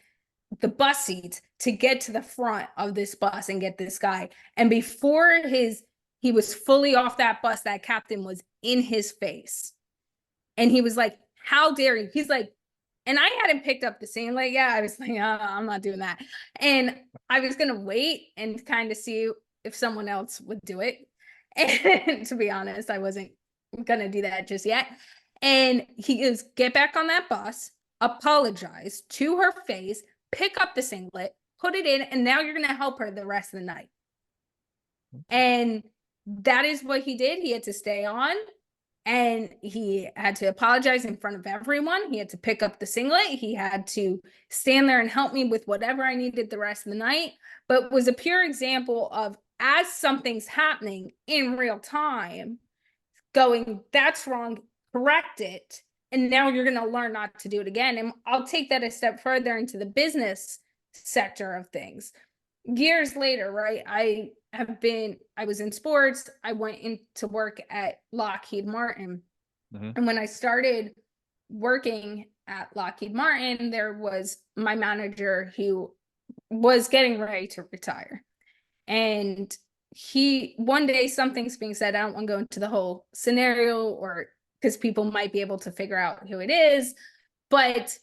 the bus seats to get to the front of this bus and get this guy. And before he was fully off that bus, that captain was in his face. And he was like, how dare you? He's like, and I hadn't picked up the scene. Like, yeah, I was like, I'm not doing that. And I was going to wait and kind of see if someone else would do it. And to be honest, I wasn't going to do that just yet. And he goes, get back on that bus, apologize to her face, pick up the singlet, put it in, and now you're going to help her the rest of the night. And that is what he did. He had to stay on And he had to apologize in front of everyone. He had to pick up the singlet. He had to stand there and help me with whatever I needed the rest of the night. But it was a pure example of, as something's happening in real time, going, that's wrong, correct it. And now you're going to learn not to do it again. And I'll take that a step further into the business sector of things. Years later, right? I was in sports. I went into work at Lockheed Martin. Mm-hmm. And when I started working at Lockheed Martin, there was my manager who was getting ready to retire. And one day something's being said. I don't want to go into the whole scenario, or because people might be able to figure out who it is, but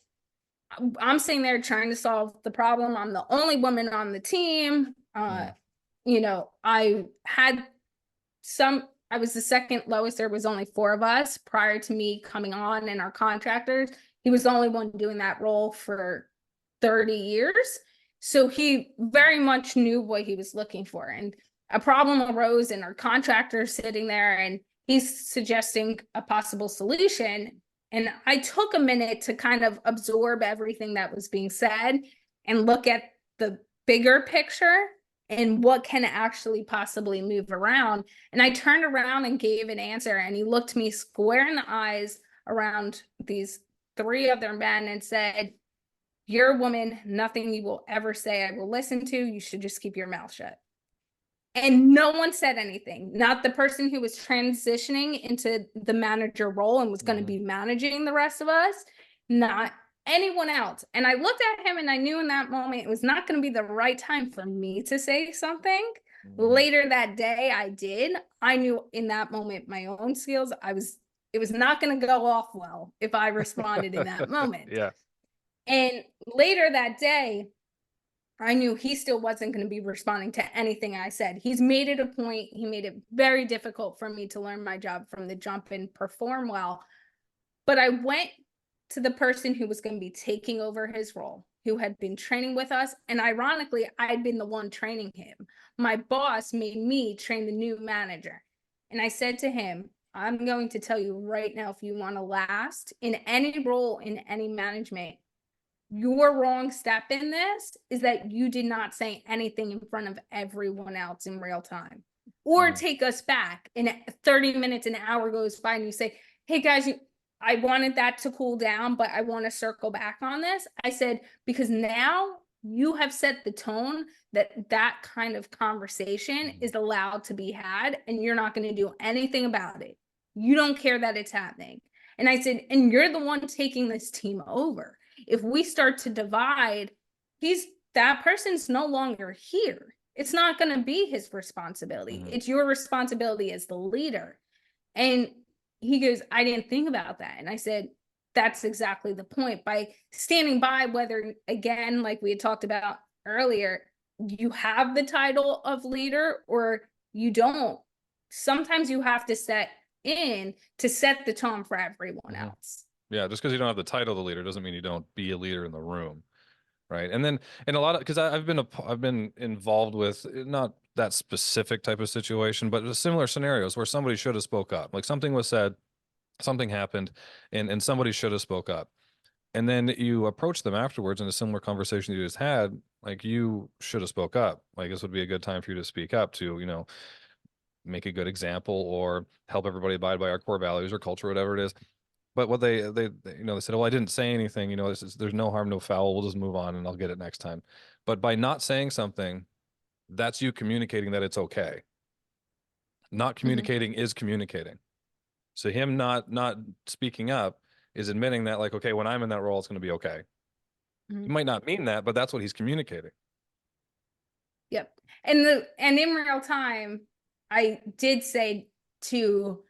I'm sitting there trying to solve the problem. I'm the only woman on the team. You know, I was the second lowest. There was only 4 of us prior to me coming on, and our contractors. He was the only one doing that role for 30 years. So he very much knew what he was looking for. And a problem arose, and our contractor sitting there, and he's suggesting a possible solution. And I took a minute to kind of absorb everything that was being said and look at the bigger picture and what can actually possibly move around. And I turned around and gave an answer, and he looked me square in the eyes around these 3 other men and said, "You're a woman, nothing you will ever say I will listen to. You should just keep your mouth shut." And no one said anything. Not the person who was transitioning into the manager role and was going to be managing the rest of us, not anyone else. And I looked at him, and I knew in that moment it was not going to be the right time for me to say something. Later that day, I did. I knew in that moment my own skills. It was not going to go off well if I responded in that moment. Yeah. And later that day, I knew he still wasn't going to be responding to anything I said. He's made it a point. He made it very difficult for me to learn my job from the jump and perform well. But I went to the person who was going to be taking over his role, who had been training with us. And ironically, I'd been the one training him. My boss made me train the new manager. And I said to him, "I'm going to tell you right now, if you want to last in any role, in any management, your wrong step in this is that you did not say anything in front of everyone else in real time, or take us back in 30 minutes, an hour goes by, and you say, 'Hey guys, I wanted that to cool down, but I want to circle back on this.'" I said, "Because now you have set the tone that that kind of conversation is allowed to be had, and you're not going to do anything about it. You don't care that it's happening." And I said, "And you're the one taking this team over. If we start to divide, that person's no longer here. It's not going to be his responsibility. It's your responsibility as the leader." And he goes, "I didn't think about that." And I said, "That's exactly the point. By standing by, whether, again, like we had talked about earlier, you have the title of leader or you don't, sometimes you have to set the tone for everyone else." Yeah, just because you don't have the title of the leader doesn't mean you don't be a leader in the room, right? And then in a lot of, because I've been involved with not that specific type of situation, but similar scenarios where somebody should have spoke up. Like something was said, something happened, and somebody should have spoke up. And then you approach them afterwards in a similar conversation you just had, like, you should have spoke up. Like, this would be a good time for you to speak up to, you know, make a good example or help everybody abide by our core values or culture, whatever it is. But what they you know, they said, "Well, I didn't say anything, you know, there's no harm, no foul. We'll just move on and I'll get it next time." But by not saying something, that's you communicating that it's okay. Not communicating is communicating. So him not speaking up is admitting that, like, okay, when I'm in that role, it's going to be okay. He might not mean that, but that's what he's communicating. Yep. And in real time, I did say to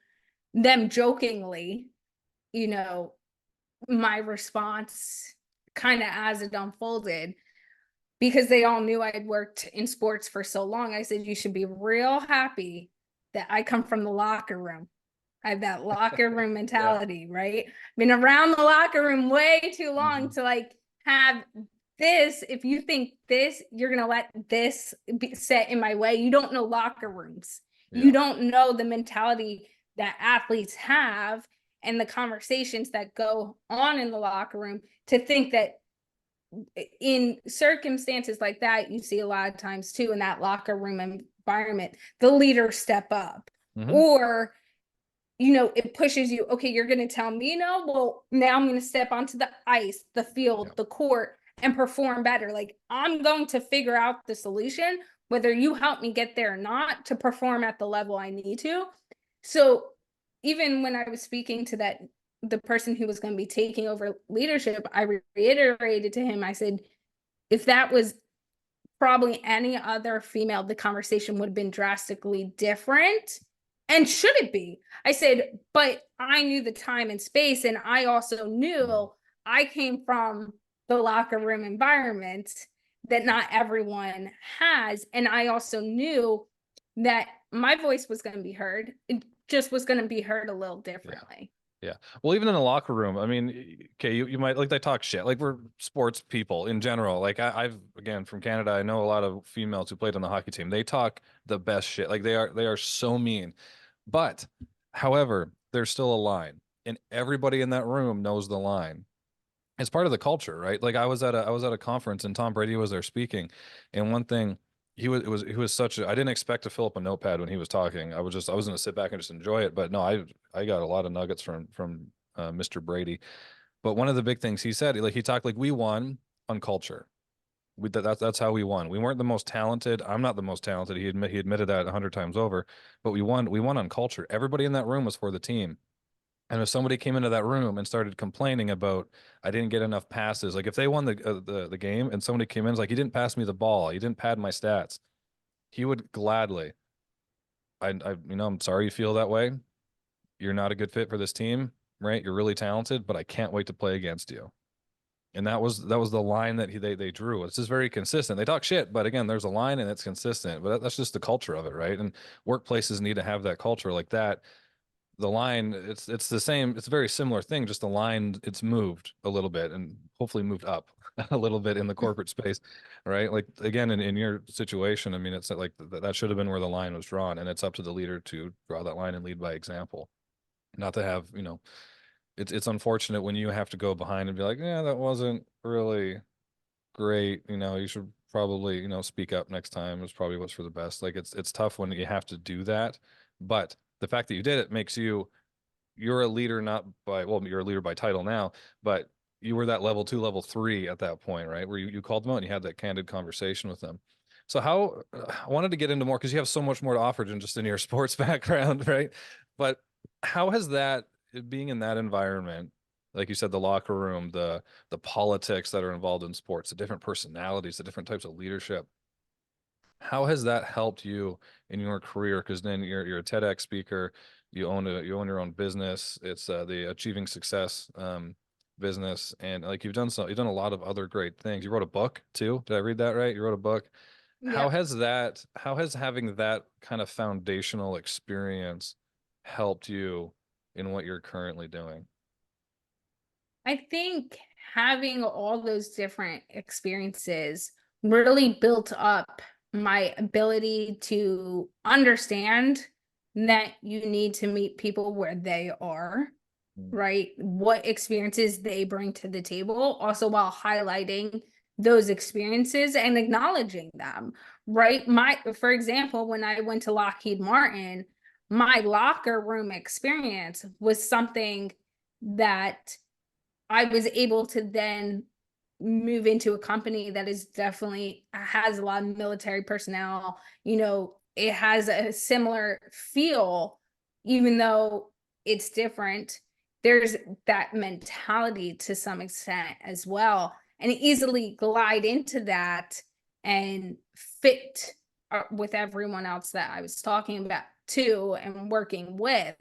them jokingly, you know, my response kind of as it unfolded, because they all knew I had worked in sports for so long. I said, "You should be real happy that I come from the locker room. I have that locker room mentality, right? Been around the locker room way too long to like have this. If you think this, you're going to let this be set in my way. You don't know locker rooms. You don't know the mentality that athletes have and the conversations that go on in the locker room, to think that in circumstances like that, you see a lot of times too, in that locker room environment, the leaders step up, Mm-hmm. or it pushes you. Okay, you're going to tell me no. Well, now I'm going to step onto the ice, the field, Yeah. the court, and perform better. Like, I'm going to figure out the solution, whether you help me get there or not, to perform at the level I need to. So even when I was speaking to the person who was going to be taking over leadership, I reiterated to him, I said, if that was probably any other female, the conversation would have been drastically different. And should it be? I said, but I knew the time and space, and I also knew I came from the locker room environment that not everyone has. And I also knew that my voice was going to be heard. It just was going to be heard a little differently. Yeah. Well, even in the locker room, I mean, okay, you might like they talk shit. Like we're sports people in general. Like I've again from Canada, I know a lot of females who played on the hockey team. They talk the best shit. Like they are so mean. But however, there's still a line. And everybody in that room knows the line. It's part of the culture, right? Like I was at a conference and Tom Brady was there speaking. And one thing he was such a I didn't expect to fill up a notepad when he was talking. I was gonna sit back and just enjoy it. But no, I got a lot of nuggets from Mr. Brady. But one of the big things he said, like he talked like we won on culture. That's how we won. We weren't the most talented. I'm not the most talented. He admitted that 100 times over. But we won. We won on culture. Everybody in that room was for the team. And if somebody came into that room and started complaining about I didn't get enough passes, like if they won the game and somebody came in and was like he didn't pass me the ball, he didn't pad my stats, he would gladly. I'm sorry you feel that way. You're not a good fit for this team, right? You're really talented, but I can't wait to play against you. And that was the line that they drew. It's just very consistent. They talk shit, but again, there's a line and it's consistent. But that's just the culture of it, right? And workplaces need to have that culture like that. The line, it's the same, it's a very similar thing, just the line it's moved a little bit and hopefully moved up a little bit in the corporate space, right? Like again, in your situation, I mean, it's like that should have been where the line was drawn, and it's up to the leader to draw that line and lead by example, not to have, it's unfortunate when you have to go behind and be like, yeah, that wasn't really great, you should probably, speak up next time. It's probably what's for the best. Like it's tough when you have to do that, but the fact that you did it makes you're a leader not by well, you're a leader by title now, but you were that level 2, level 3 at that point, right? Where you called them out and you had that candid conversation with them. So how I wanted to get into more because you have so much more to offer than just in your sports background, right? But how has that being in that environment, like you said, the locker room, the politics that are involved in sports, the different personalities, the different types of leadership, how has that helped you in your career? Because then you're a TEDx speaker, you own your own business. It's the Achieving Success business, and like you've done a lot of other great things. You wrote a book too. Did I read that right? You wrote a book. Yep. How has having that kind of foundational experience helped you in what you're currently doing? I think having all those different experiences really built up my ability to understand that you need to meet people where they are, Mm. right? What experiences they bring to the table, also while highlighting those experiences and acknowledging them, right? For example, when I went to Lockheed Martin, my locker room experience was something that I was able to then move into a company that is definitely has a lot of military personnel. It has a similar feel, even though it's different. There's that mentality to some extent as well, and easily glide into that and fit with everyone else that I was talking about too and working with.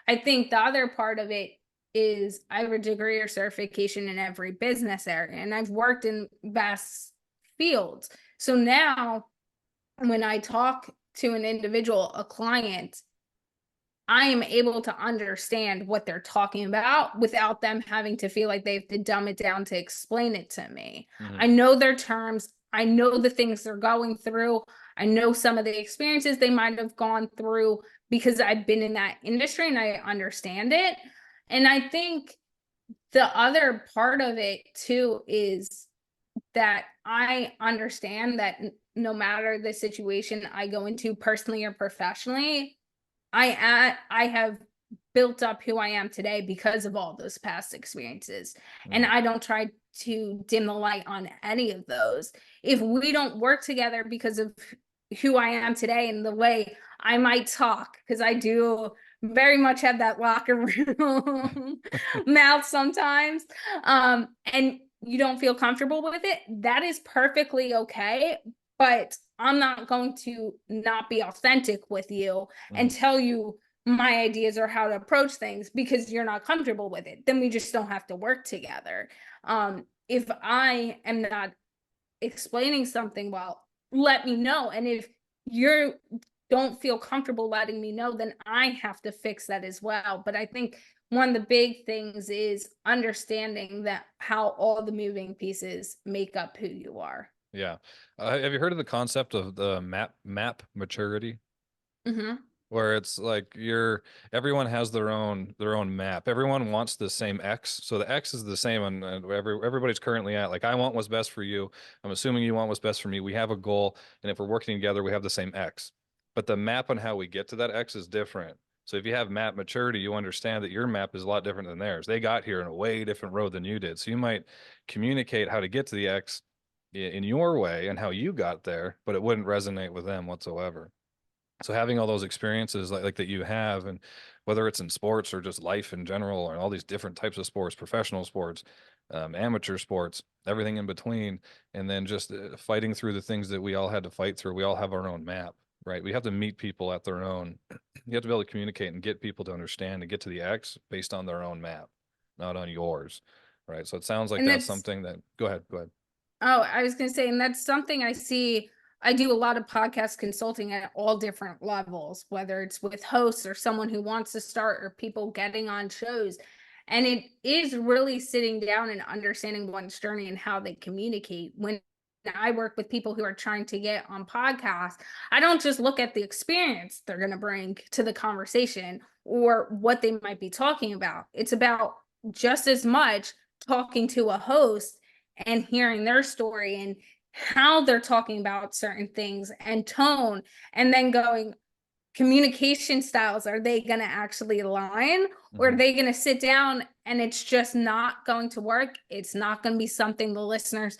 I think the other part of it is I have a degree or certification in every business area, and I've worked in vast fields. So now when I talk to an individual, a client, I am able to understand what they're talking about without them having to feel like they have to dumb it down to explain it to me. Mm-hmm. I know their terms. I know the things they're going through. I know some of the experiences they might have gone through because I've been in that industry and I understand it. And I think the other part of it too is that I understand that no matter the situation I go into personally or professionally, I have built up who I am today because of all those past experiences. And I don't try to dim the light on any of those. If we don't work together because of who I am today and the way I might talk, because I do very much have that locker room mouth sometimes, and you don't feel comfortable with it, that is perfectly okay. But I'm not going to not be authentic with you and tell you my ideas or how to approach things because you're not comfortable with it. Then we just don't have to work together. If I am not explaining something well, let me know. And if you don't feel comfortable letting me know, then I have to fix that as well. But I think one of the big things is understanding that how all the moving pieces make up who you are. Yeah. Have you heard of the concept of the map maturity? Mm-hmm. Where it's like everyone has their own map. Everyone wants the same X. So the X is the same on everybody's currently at. Like I want what's best for you. I'm assuming you want what's best for me. We have a goal, and if we're working together, we have the same X. But the map on how we get to that X is different. So if you have map maturity, you understand that your map is a lot different than theirs. They got here in a way different road than you did. So you might communicate how to get to the X in your way and how you got there, but it wouldn't resonate with them whatsoever. So having all those experiences like that you have, and whether it's in sports or just life in general, or all these different types of sports, professional sports, amateur sports, everything in between, and then just fighting through the things that we all had to fight through. We all have our own map, right? We have to meet people at their own. You have to be able to communicate and get people to understand and get to the X based on their own map, not on yours, right? So it sounds like And that's that's something that. Go ahead. Go ahead. Oh, I was going to say, and that's something I see. I do a lot of podcast consulting at all different levels, whether it's with hosts or someone who wants to start or people getting on shows. And it is really sitting down and understanding one's journey and how they communicate. When I work with people who are trying to get on podcasts, I don't just look at the experience they're going to bring to the conversation or what they might be talking about. It's about just as much talking to a host and hearing their story and how they're talking about certain things and tone, and then going, communication styles, are they going to actually align, or are they going to sit down and it's just not going to work? It's not going to be something the listeners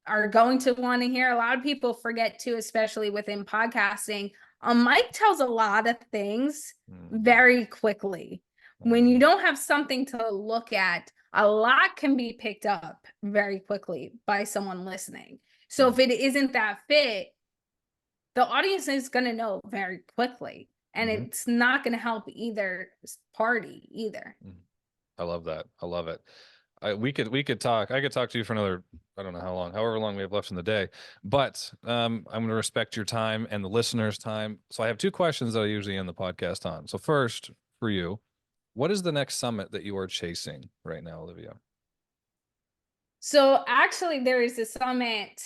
are going to want to hear. A lot of people forget too, especially within podcasting, a mic tells a lot of things very quickly. When you don't have something to look at, a lot can be picked up very quickly by someone listening. So if it isn't that fit, the audience is going to know very quickly, and it's not going to help either party either. I love that. I love it. We could talk. I could talk to you for another, I don't know how long, however long we have left in the day. But I'm going to respect your time and the listeners' time. So I have two questions that I usually end the podcast on. So first, for you, what is the next summit that you are chasing right now, Olivia? So actually, there is a summit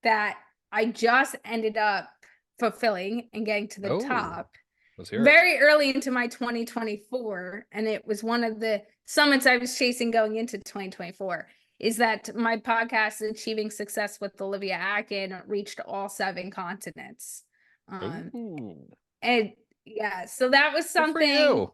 that I just ended up fulfilling and getting to the top Let's hear it. very early into my 2024. And it was one of the summits I was chasing going into 2024, is that my podcast, Achieving Success with Olivia Atkin, reached all 7 continents. And yeah, so that was something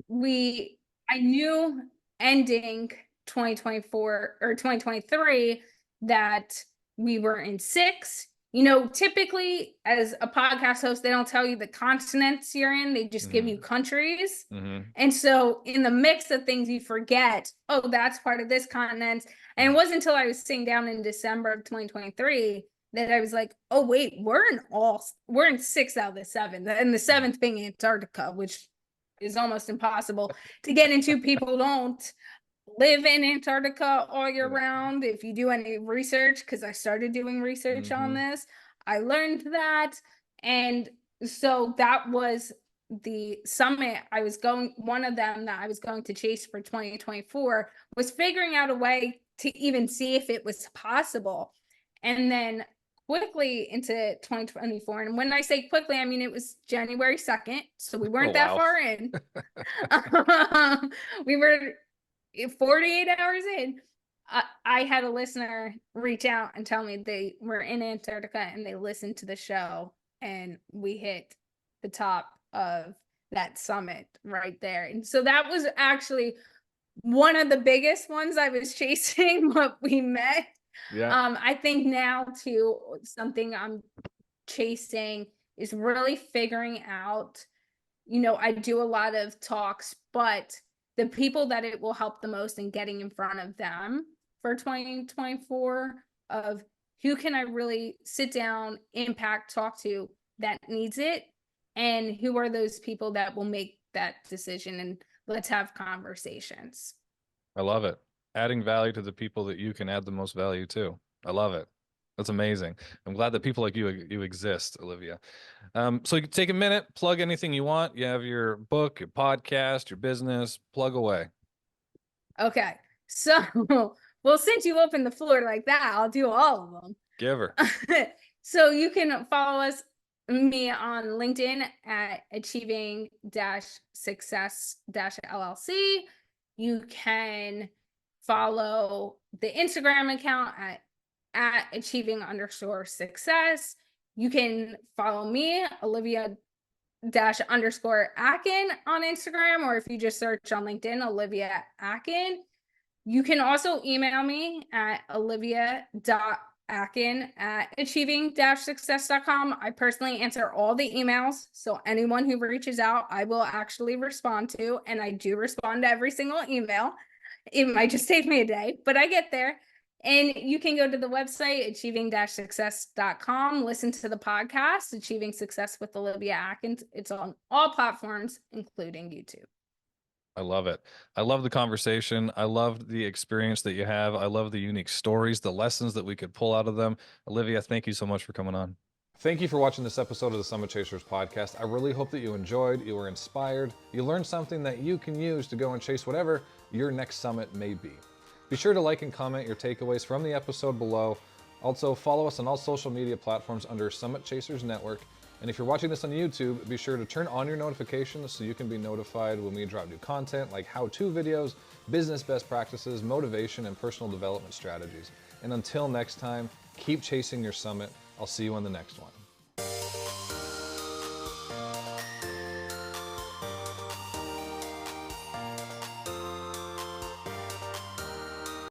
I knew ending 2024 or 2023 that we were in 6. You know, typically as a podcast host, they don't tell you the continents you're in, they just give you countries. And so in the mix of things, you forget, oh, that's part of this continent. And it wasn't until I was sitting down in December of 2023 that I was like, oh, wait, we're in 6 out of the 7. And the 7th being Antarctica, which is almost impossible to get into. People don't live in Antarctica all year round. If you do any research, because I started doing research on this, I learned that. And so that was the summit one of them that I was going to chase for 2024, was figuring out a way to even see if it was possible. And then quickly into 2024. And when I say quickly, I mean it was January 2nd. So we Oh, weren't that wow. far in. We were 48 hours in. I had a listener reach out and tell me they were in Antarctica and they listened to the show, and we hit the top of that summit right there. And so that was actually one of the biggest ones I was chasing, but we met. Yeah. I think now too, something I'm chasing is really figuring out, I do a lot of talks, but the people that it will help the most in getting in front of them for 2024, of who can I really sit down, impact, talk to that needs it, and who are those people that will make that decision, and let's have conversations. I love it. Adding value to the people that you can add the most value to. I love it. That's amazing. I'm glad that people like you exist, Olivia. So you can take a minute, plug anything you want. You have your book, your podcast, your business, plug away. Okay. So, well, since you opened the floor like that, I'll do all of them. Give her. So you can follow me on LinkedIn at Achieving Success LLC. You can follow the Instagram account at Achieving_Success. You can follow me, Olivia _Atkin on Instagram, or if you just search on LinkedIn, Olivia Atkin. You can also email me at olivia.atkin@achieving-success.com. I personally answer all the emails, so anyone who reaches out, I will actually respond to, and I do respond to every single email. It might just take me a day, but I get there. And you can go to the website, achieving-success.com, listen to the podcast, Achieving Success with Olivia Atkins. It's on all platforms, including YouTube. I love it. I love the conversation. I love the experience that you have. I love the unique stories, the lessons that we could pull out of them. Olivia, thank you so much for coming on. Thank you for watching this episode of the Summit Chasers podcast. I really hope that you enjoyed, you were inspired, you learned something that you can use to go and chase whatever your next summit may be. Be sure to like and comment your takeaways from the episode below. Also, follow us on all social media platforms under Summit Chasers Network. And if you're watching this on YouTube, be sure to turn on your notifications so you can be notified when we drop new content like how-to videos, business best practices, motivation, and personal development strategies. And until next time, keep chasing your summit. I'll see you on the next one.